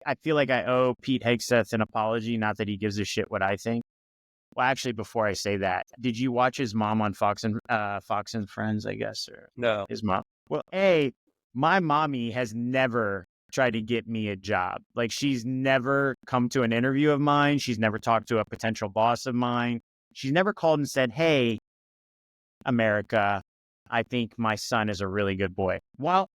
I feel like I owe Pete Hegseth an apology. Not that he gives a shit what I think. Well, actually, before I say that, did you watch his mom on Fox and Friends? I guess, or No. his mom. Well, my mommy has never tried to get me a job. Like, she's never come to an interview of mine. She's never talked to a potential boss of mine. She's never called and said, "Hey, America, I think my son is a really good boy." While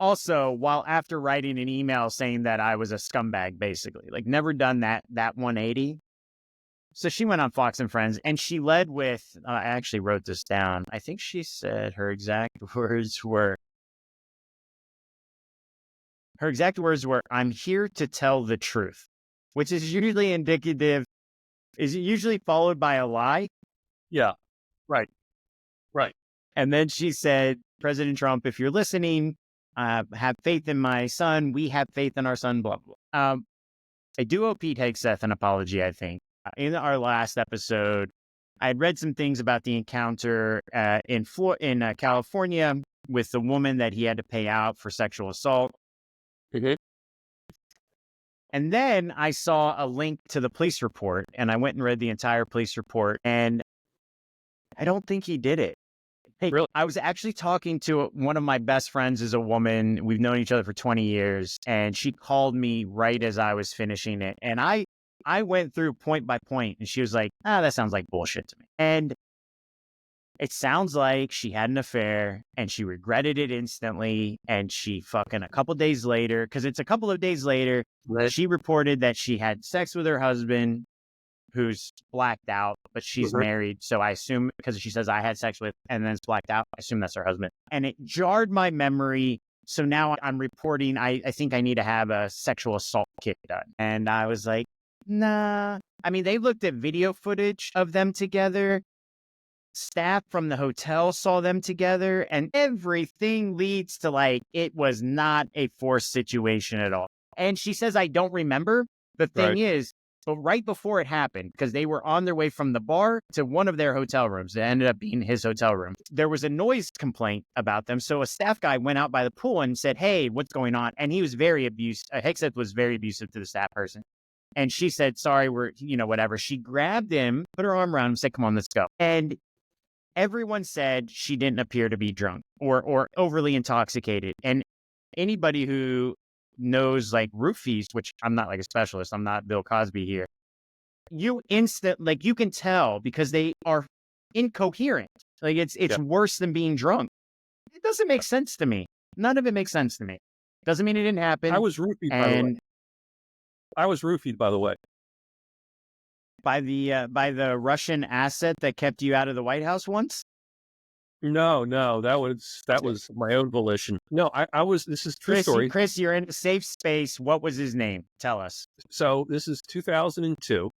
after writing an email saying that I was a scumbag, basically, like, never done that 180. So she went on Fox and Friends, and she led with, I actually wrote this down. I think she said her exact words were, "I'm here to tell the truth," which is usually followed by a lie. Yeah. Right. Right. And then she said, "President Trump, if you're listening, have faith in my son. We have faith in our son," blah, blah, blah. I do owe Pete Hegseth an apology, I think. In our last episode, I had read some things about the encounter in California with the woman that he had to pay out for sexual assault. Mm-hmm. And then I saw a link to the police report, and I went and read the entire police report, and I don't think he did it. Hey, Really? I was actually talking to one of my best friends is a woman. We've known each other for 20 years, and she called me right as I was finishing it. And I went through point by point, and she was like, that sounds like bullshit to me. And it sounds like she had an affair and she regretted it instantly. And she fucking a couple days later, because it's a couple of days later, Right. she reported that she had sex with her husband, who's blacked out, but she's Mhm. married. So I assume, because she says I had sex with, and then it's blacked out, I assume that's her husband. And it jarred my memory. So now I'm reporting, I think I need to have a sexual assault kit done. And I was like, nah. I mean, they looked at video footage of them together. Staff from the hotel saw them together, and everything leads to, like, it was not a forced situation at all. And she says, I don't remember. The thing Right. is, but right before it happened, because they were on their way from the bar to one of their hotel rooms, it ended up being his hotel room, there was a noise complaint about them. So a staff guy went out by the pool and said, "Hey, what's going on?" And he was very abusive. Hegseth was very abusive to the staff person. And she said, "Sorry, we're, whatever." She grabbed him, put her arm around him, said, "Come on, let's go." And everyone said she didn't appear to be drunk or overly intoxicated. And anybody who knows, like, roofies, which I'm not like a specialist, I'm not Bill Cosby here, you can tell because they are incoherent. Like, it's Yeah. worse than being drunk. It doesn't make sense to me. None of it makes sense to me. Doesn't mean it didn't I happen. was roofied, by the way. And I was roofied, by the way. by the Russian asset that kept you out of the White House once. No, that was my own volition. No, I was. This is true story. Chris, you're in a safe space. What was his name? Tell us. So this is 2002,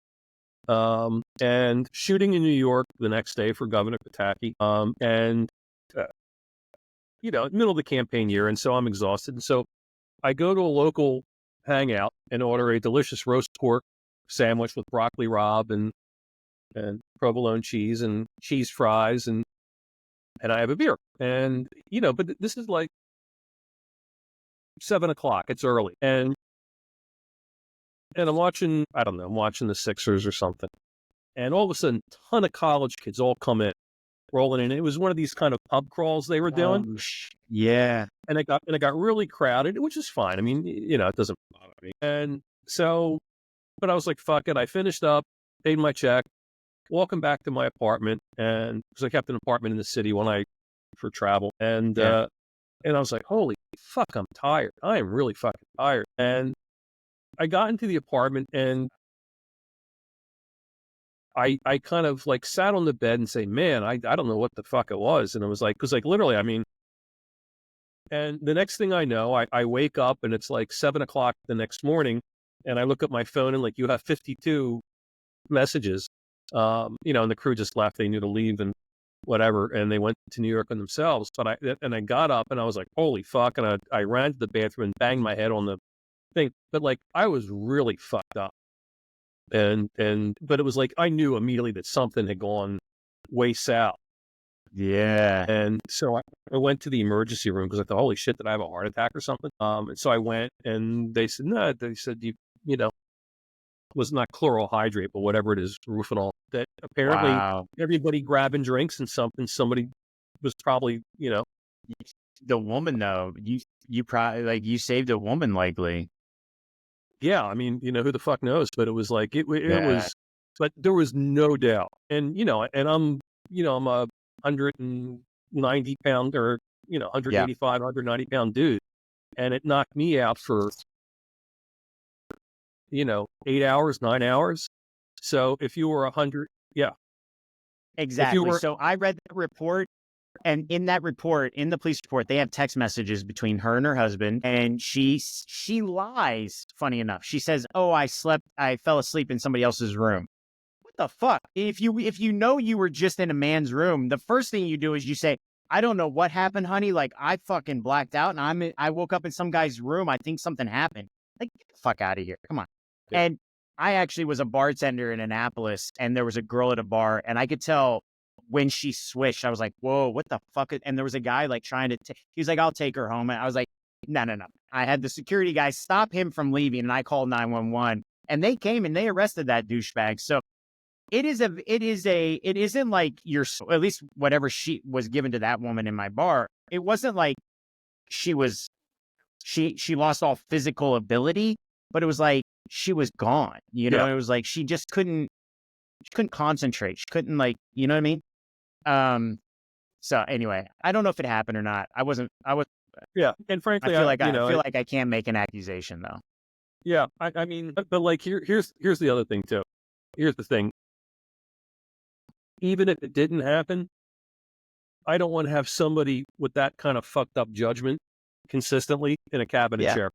and shooting in New York the next day for Governor Pataki, and middle of the campaign year, and so I'm exhausted, and so I go to a local hangout and order a delicious roast pork sandwich with broccoli rabe and provolone cheese and cheese fries and I have a beer. And, but this is like 7:00. It's early. And I'm watching, I don't know, I'm watching the Sixers or something. And all of a sudden, a ton of college kids all come in, rolling in. It was one of these kind of pub crawls they were doing. Yeah. And it got really crowded, which is fine. I mean, it doesn't bother me. And so, but I was like, fuck it. I finished up, paid my check, walking back to my apartment, and because I kept an apartment in the city for travel, and I was like, holy fuck, I'm tired. I am really fucking tired. And I got into the apartment, and I kind of like sat on the bed and say, man, I don't know what the fuck it was. And it was like, because like literally, I mean, and the next thing I know, I wake up and it's like 7:00 the next morning, and I look at my phone and like, you have 52 messages. And the crew just left. They knew to leave and whatever, and they went to New York on themselves. But I got up and I was like, holy fuck, and I ran to the bathroom and banged my head on the thing. But like, I was really fucked up, but it was like I knew immediately that something had gone way south. Yeah. And so I went to the emergency room because I thought, holy shit, did I have a heart attack or something? And so I went, and they said, no, they said, you know, was not chloral hydrate, but whatever it is, Rufinol, that apparently Wow. everybody grabbing drinks and somebody was probably, The woman though, you probably like you saved a woman likely. yeah, I mean, who the fuck knows? But it was like, it Yeah. was, but there was no doubt. And, and I'm a 190 pound or, Yeah. 185, 190 pound dude. And it knocked me out for, 8 hours, 9 hours. So if you were 100, yeah, if you Exactly. were, So I read the report, and in that report, in the police report, they have text messages between her and her husband, and she lies. Funny enough, she says, "Oh, I fell asleep in somebody else's room." What the fuck? If you know you were just in a man's room, the first thing you do is you say, "I don't know what happened, honey. Like I fucking blacked out, and I woke up in some guy's room. I think something happened." Like get the fuck out of here. Come on. yeah, And I actually was a bartender in Annapolis, and there was a girl at a bar, and I could tell when she switched. I was like, "Whoa, what the fuck?" And there was a guy like trying to. He was like, "I'll take her home." And I was like, "No, no, no." I had the security guy stop him from leaving, and I called 911, and they came and they arrested that douchebag. So it isn't like at least whatever she was given to that woman in my bar. It wasn't like she was she lost all physical ability, but it was like she was gone. yeah. It was like she couldn't concentrate. She couldn't like, you know what I mean? Um so anyway, I don't know if it happened or not. I was Yeah. And I frankly, feel like I feel I, like I can't make an accusation though. yeah, I mean, but like, here's the other thing too. Here's the thing. Even if it didn't happen, I don't want to have somebody with that kind of fucked up judgment consistently in a cabinet Yeah. chair,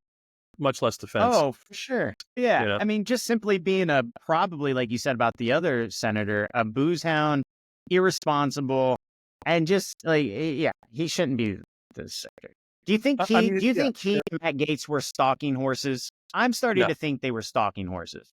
much less defense, Oh, for sure. Yeah. you know? I mean, just simply being probably like you said about the other senator, a booze hound, irresponsible, and just like, yeah, he shouldn't be the senator. I mean, Do you yeah, think he and Matt Gaetz were stalking horses? I'm starting no, to think they were stalking horses.